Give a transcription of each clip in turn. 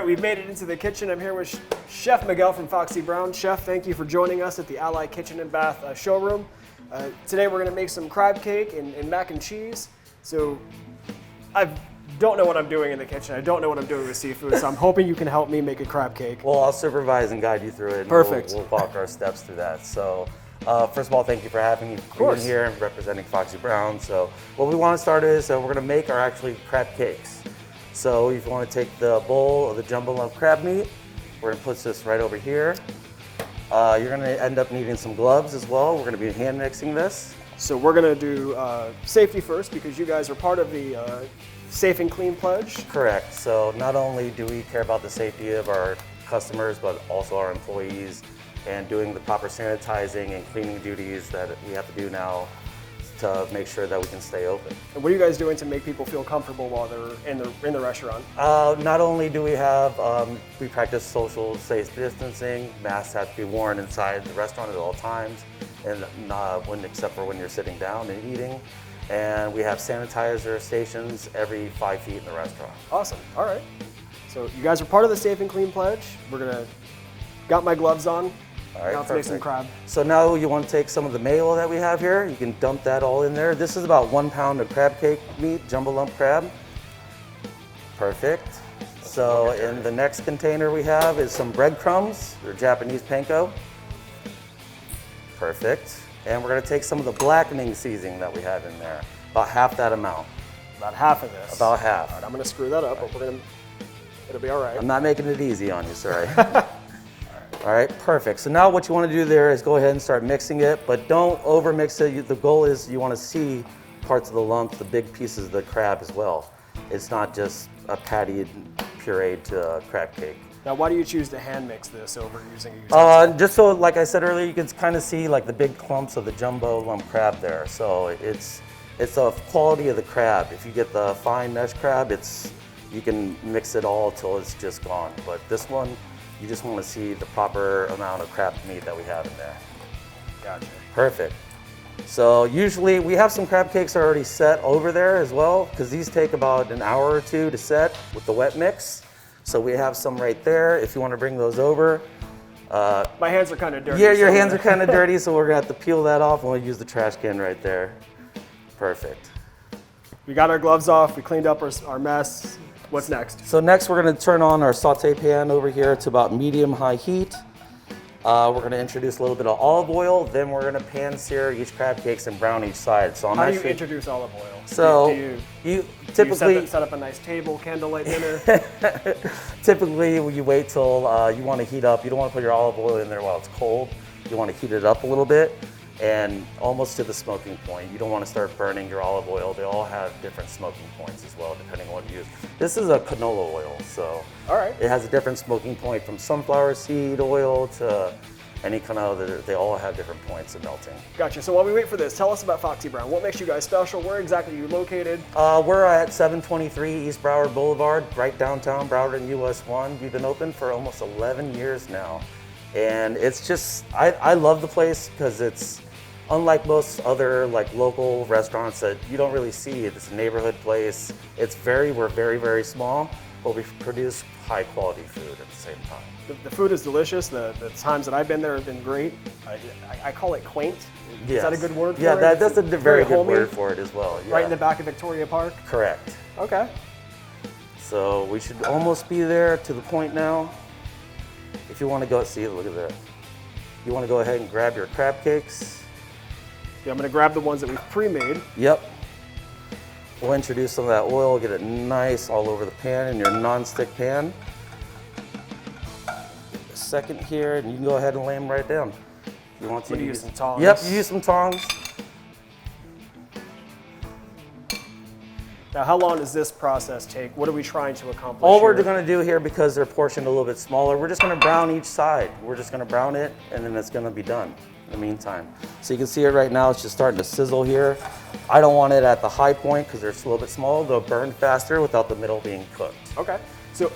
we've made it into the kitchen. I'm here with Chef Miguel from Foxy Brown. Chef, thank you for joining us at the Allied Kitchen and Bath Showroom. Today we're going to make some crab cake and mac and cheese. So I don't know what I'm doing in the kitchen. I don't know what I'm doing with seafood, so I'm hoping you can help me make a crab cake. Well, I'll supervise and guide you through it. Perfect. We'll walk our steps through that. So first of all, thank you for having me being here and representing Foxy Brown. So what we want to start is we're going to make our actually crab cakes. So if you want to take the bowl of the jumbo lump crab meat, we're going to put this right over here. You're going to end up needing some gloves as well. We're going to be hand mixing this. So we're going to do safety first because you guys are part of the Safe and Clean Pledge. Correct. So not only do we care about the safety of our customers, but also our employees, and doing the proper sanitizing and cleaning duties that we have to do now to make sure that we can stay open. And what are you guys doing to make people feel comfortable while they're in the restaurant? Not only do we have, we practice social safe distancing. Masks have to be worn inside the restaurant at all times, and except for when you're sitting down and eating. And we have sanitizer stations every 5 feet in the restaurant. Awesome. All right. So you guys are part of the Safe and Clean Pledge. Got my gloves on. All right, now let's make some crab. So now you want to take some of the mayo that we have here. You can dump that all in there. This is about 1 pound of crab cake meat, jumbo lump crab. Perfect. So in the next container we have is some breadcrumbs, or Japanese panko. Perfect. And we're going to take some of the blackening seasoning that we have in there, about half that amount. About half of this. About half. All right, I'm going to screw that up, but it'll be all right. I'm not making it easy on you, sorry. All right, perfect. So now what you want to do there is go ahead and start mixing it, but don't over mix it. The goal is you want to see parts of the lumps, the big pieces of the crab as well. It's not just a patty pureed crab cake. Now, why do you choose to hand mix this over using a utensil? Just so, like I said earlier, you can kind of see like the big clumps of the jumbo lump crab there. So it's the quality of the crab. If you get the fine mesh crab, you can mix it all till it's just gone. But this one, you just want to see the proper amount of crab meat that we have in there. Gotcha. Perfect. So usually we have some crab cakes already set over there as well, because these take about an hour or two to set with the wet mix. So we have some right there if you want to bring those over. My hands are kind of dirty. Yeah, your hands are kind of dirty, so we're going to have to peel that off and we'll use the trash can right there. Perfect. We got our gloves off, we cleaned up our mess. What's next? So next we're going to turn on our saute pan over here to about medium-high heat. We're going to introduce a little bit of olive oil, then we're going to pan sear each crab cakes and brown each side. So How do you introduce olive oil? So you typically set up a nice table, candlelight dinner. Typically you wait till you want to heat up. You don't want to put your olive oil in there while it's cold. You want to heat it up a little bit and almost to the smoking point. You don't want to start burning your olive oil. They all have different smoking points as well, depending on what you use. This is a canola oil, so all right. It has a different smoking point from sunflower seed oil to any kind of, they all have different points of melting. Gotcha. So while we wait for this, tell us about Foxy Brown. What makes you guys special? Where exactly are you located? We're at 723 East Broward Boulevard, right downtown Broward and US 1. We've been open for almost 11 years now. And it's just, I love the place because it's unlike most other like local restaurants that you don't really see. It's a neighborhood place. We're very, very small, but we produce high quality food at the same time. The food is delicious. The times that I've been there have been great. I call it quaint. Yes. Is that a good word for it? Yeah, that's a very good homey, word for it as well. Yeah. Right in the back of Victoria Park? Correct. Okay. So we should almost be there to the point now. If you want to go see, look at that. You want to go ahead and grab your crab cakes. Yeah, I'm going to grab the ones that we've pre-made. Yep. We'll introduce some of that oil, get it nice all over the pan in your non-stick pan. A second here, and you can go ahead and lay them right down. You want to use some tongs? Yep, use some tongs. Now, how long does this process take? What are we trying to accomplish All here? we're going to do here, because they're portioned a little bit smaller, we're just going to brown each side. We're just going to brown it, and then it's going to be done in the meantime. So you can see it right now, it's just starting to sizzle here. I don't want it at the high point because they're a little bit small. They'll burn faster without the middle being cooked. Okay. So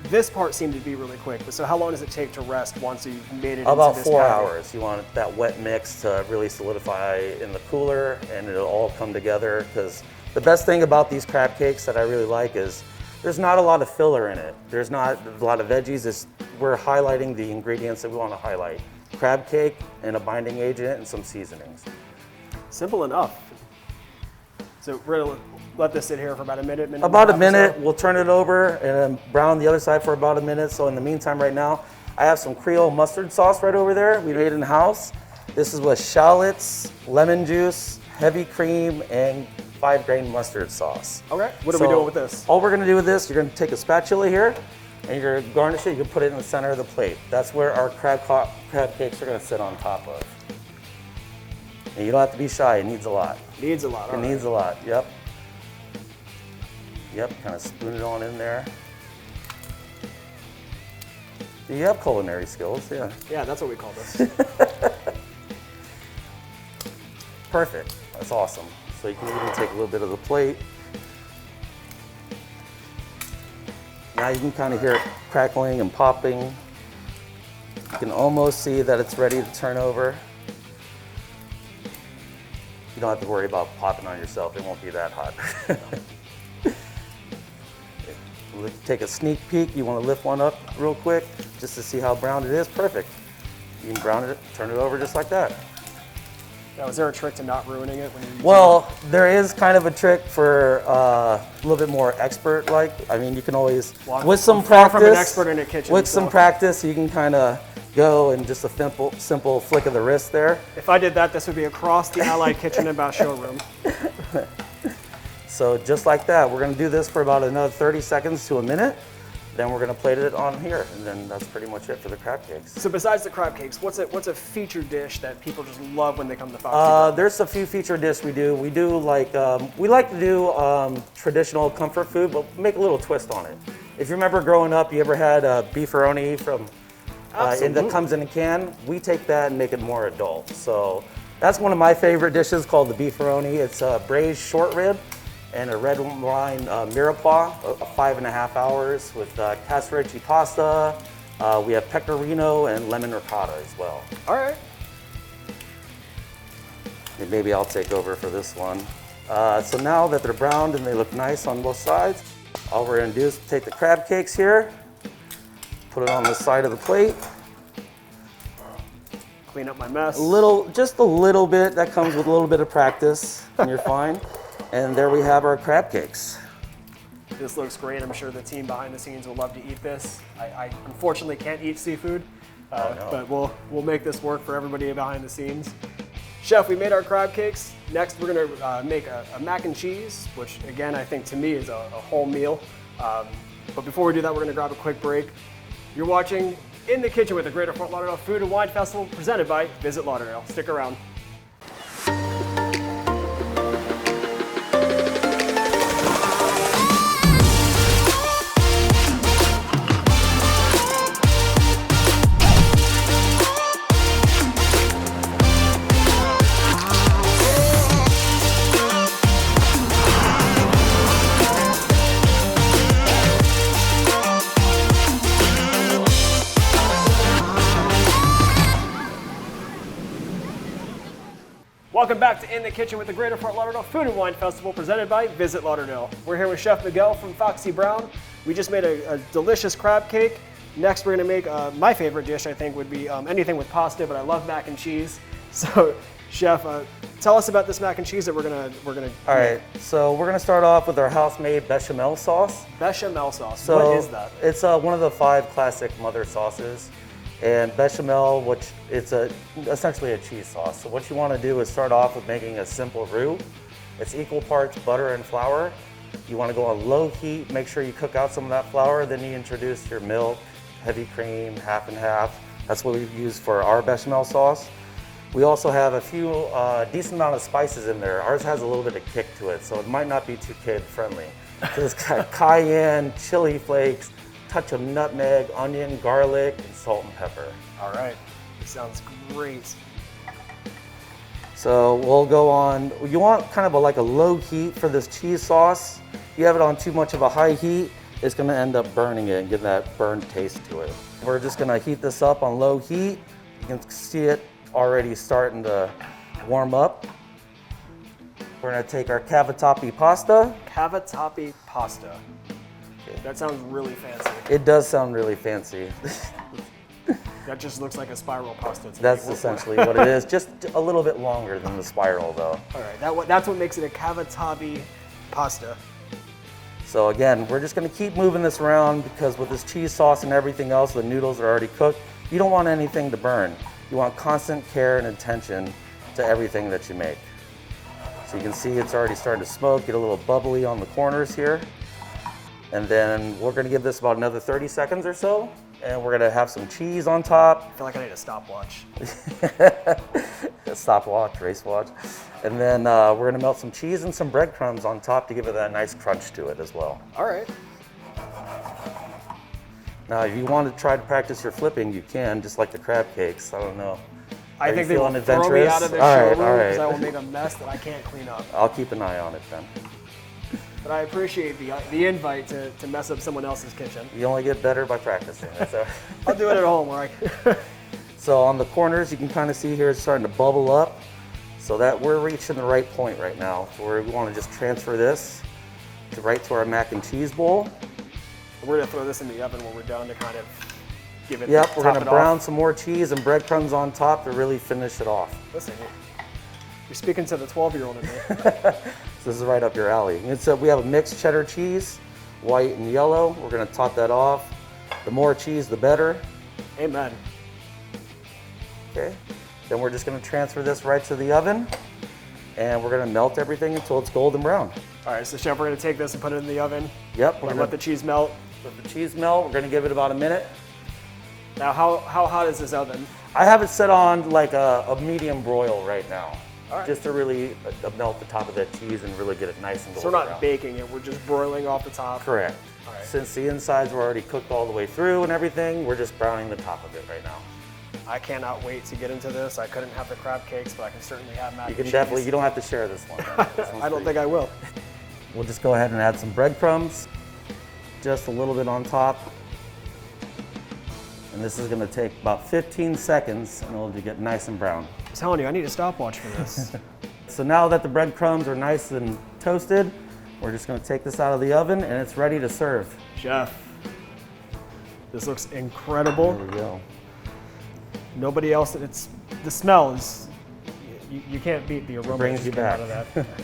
this part seemed to be really quick, but so how long does it take to rest once you've made it About into this 4 patty? hours. You want that wet mix to really solidify in the cooler and it'll all come together, because the best thing about these crab cakes that I really like is there's not a lot of filler in it. There's not a lot of veggies. We're highlighting the ingredients that we want to highlight. Crab cake and a binding agent and some seasonings. Simple enough. So we're gonna let this sit here for about a minute. About a minute, we'll turn it over and brown the other side for about a minute. So in the meantime right now, I have some Creole mustard sauce right over there. We made it in house. This is with shallots, lemon juice, heavy cream, and 5-grain mustard sauce. Okay, what are we doing with this? All we're gonna do with this, you're gonna take a spatula here, and you're gonna garnish it, you can put it in the center of the plate. That's where our crab cakes are gonna sit on top of. And you don't have to be shy, it needs a lot. Needs a lot, It needs a lot, yep. Yep, kind of spoon it on in there. You have culinary skills, yeah. Yeah, that's what we call this. Perfect, that's awesome. So you can even take a little bit of the plate. Now you can kind of hear it crackling and popping. You can almost see that it's ready to turn over. You don't have to worry about popping on yourself, it won't be that hot. Take a sneak peek, you want to lift one up real quick just to see how brown it is. Perfect. You can brown it, turn it over just like that. Now, is there a trick to not ruining it? Well, there is kind of a trick for a little bit more expert-like. I mean, you can always, with some practice, far from an expert in a kitchen, with some practice, you can kind of go and just a simple flick of the wrist there. If I did that, this would be across the Allied Kitchen and Bath Showroom. So just like that, we're gonna do this for about another 30 seconds to a minute. Then we're gonna plate it on here, and then that's pretty much it for the crab cakes. So besides the crab cakes, what's a feature dish that people just love when they come to Foxy Brown? There's a few feature dishes we do. We do like, we like to do traditional comfort food, but make a little twist on it. If you remember growing up, you ever had beefaroni from, that comes in a can? We take that and make it more adult. So that's one of my favorite dishes called the beefaroni. It's a braised short rib and a red wine mirepoix, 5.5 hours with cassarecci pasta. We have pecorino and lemon ricotta as well. All right. And maybe I'll take over for this one. So now that they're browned and they look nice on both sides, all we're gonna do is take the crab cakes here, put it on the side of the plate. Clean up my mess. Just a little bit, that comes with a little bit of practice, and you're fine. And there we have our crab cakes. This looks great. I'm sure the team behind the scenes will love to eat this. I unfortunately can't eat seafood, no. but we'll make this work for everybody behind the scenes. Chef, we made our crab cakes. Next, we're gonna make a mac and cheese, which again, I think to me is a whole meal. But before we do that, we're gonna grab a quick break. You're watching In the Kitchen with the Greater Fort Lauderdale Food and Wine Festival presented by Visit Lauderdale. Stick around. Welcome back to In the Kitchen with the Greater Fort Lauderdale Food and Wine Festival presented by Visit Lauderdale. We're here with Chef Miguel from Foxy Brown. We just made a delicious crab cake. Next, we're gonna make my favorite dish, I think, would be anything with pasta, but I love mac and cheese. So, Chef, tell us about this mac and cheese that we're gonna All right, so we're gonna start off with our house-made bechamel sauce. Bechamel sauce, So what is that? It's one of the 5 classic mother sauces. And bechamel, which it's essentially a cheese sauce. So what you want to do is start off with making a simple roux. It's equal parts butter and flour. You want to go on low heat, make sure you cook out some of that flour, then you introduce your milk, heavy cream, half and half. That's what we use for our bechamel sauce. We also have a few decent amount of spices in there. Ours has a little bit of kick to it, so it might not be too kid friendly. So it's got cayenne, chili flakes, touch of nutmeg, onion, garlic, and salt and pepper. All right, it sounds great. So we'll go on, you want kind of like a low heat for this cheese sauce. If you have it on too much of a high heat, it's gonna end up burning it and give that burnt taste to it. We're just gonna heat this up on low heat. You can see it already starting to warm up. We're gonna take our cavatappi pasta. Cavatappi pasta. Okay. That sounds really fancy. It does sound really fancy. That just looks like a spiral pasta. That's essentially what it is. Just a little bit longer than the spiral, though. All right, that's what makes it a cavatappi pasta. So again, we're just going to keep moving this around because with this cheese sauce and everything else, the noodles are already cooked. You don't want anything to burn. You want constant care and attention to everything that you make. So you can see it's already starting to smoke, get a little bubbly on the corners here. And then we're going to give this about another 30 seconds or so. And we're going to have some cheese on top. I feel like I need a stopwatch. A stopwatch, race watch. And then we're going to melt some cheese and some breadcrumbs on top to give it that nice crunch to it as well. All right. Now, if you want to try to practice your flipping, you can, just like the crab cakes. I don't know. I think they will feeling throw me adventurous? out of the All right, showroom all right. because I will make a mess that I can't clean up. I'll keep an eye on it then. But I appreciate the invite to mess up someone else's kitchen. You only get better by practicing. So. I'll do it at home where I So on the corners, you can kind of see here it's starting to bubble up. So that we're reaching the right point right now. So we want to just transfer this right to our mac and cheese bowl. We're gonna throw this in the oven when we're done to kind of give it. Yep, we're top gonna it brown off. some more cheese and breadcrumbs on top to really finish it off. Listen, you're speaking to the 12-year-old in me. So this is right up your alley. We have a mixed cheddar cheese, white and yellow. We're gonna top that off. The more cheese, the better. Amen. Okay. Then we're just gonna transfer this right to the oven, and we're gonna melt everything until it's golden brown. All right, so Chef, we're gonna take this and put it in the oven. Yep. We're gonna let the cheese melt. Let the cheese melt. We're gonna give it about a minute. Now, how hot is this oven? I have it set on like a medium broil right now. All right. Just to really melt the top of that cheese and really get it nice and golden So we're not brown. baking it, we're just broiling off the top. Correct. All right. Since the insides were already cooked all the way through and everything, we're just browning the top of it right now. I cannot wait to get into this. I couldn't have the crab cakes, but I can certainly have mac You and can cheese. definitely, you don't have to share this one. I don't think I will. We'll just go ahead and add some breadcrumbs, just a little bit on top. And this is gonna take about 15 seconds and it'll get nice and brown. I'm telling you, I need a stopwatch for this. So now that the breadcrumbs are nice and toasted, we're just gonna take this out of the oven and it's ready to serve. Chef, this looks incredible. There we go. Nobody else, the smell is, you can't beat the aroma. Brings that you just came out back. of that.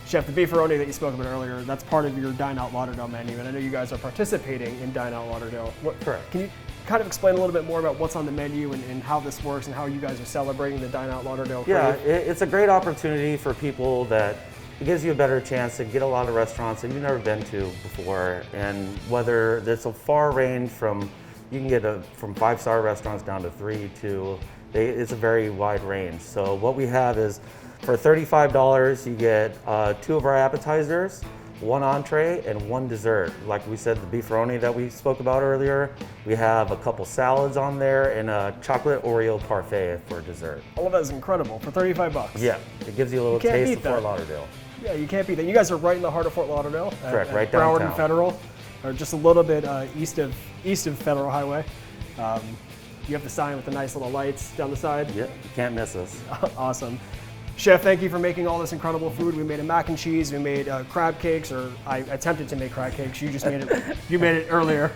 Chef, the beefaroni that you spoke about earlier, that's part of your Dine Out Lauderdale menu, and I know you guys are participating in Dine Out Lauderdale. Correct. Can you kind of explain a little bit more about what's on the menu and how this works and how you guys are celebrating the Dine Out Lauderdale Yeah, crave? it's a great opportunity for people that it gives you a better chance to get a lot of restaurants that you've never been to before, and whether there's a far range from, you can get from 5-star restaurants down to 3 to, it's a very wide range. So what we have is for $35, you get 2 of our appetizers, 1 entree, and 1 dessert. Like we said, the beefaroni that we spoke about earlier, we have a couple salads on there and a chocolate Oreo parfait for dessert. All of that is incredible for 35 bucks. Yeah, it gives you a little can't taste beat of Fort that. Lauderdale. Yeah, you can't beat that. You guys are right in the heart of Fort Lauderdale. Correct, right Broward downtown. and Federal, or just a little bit east of Federal Highway. You have the sign with the nice little lights down the side. Yeah, you can't miss us. Awesome. Chef, thank you for making all this incredible food. We made a mac and cheese, we made crab cakes, or I attempted to make crab cakes. You just made it, you made it earlier.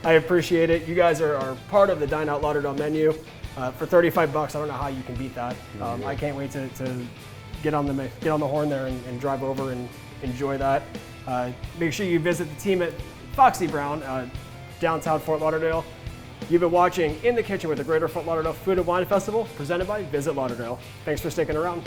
I appreciate it. You guys are part of the Dine Out Lauderdale menu. For 35 bucks, I don't know how you can beat that. I can't wait to get on the horn there and drive over and enjoy that. Make sure you visit the team at Foxy Brown, downtown Fort Lauderdale. You've been watching In the Kitchen with the Greater Fort Lauderdale Food and Wine Festival, presented by Visit Lauderdale. Thanks for sticking around.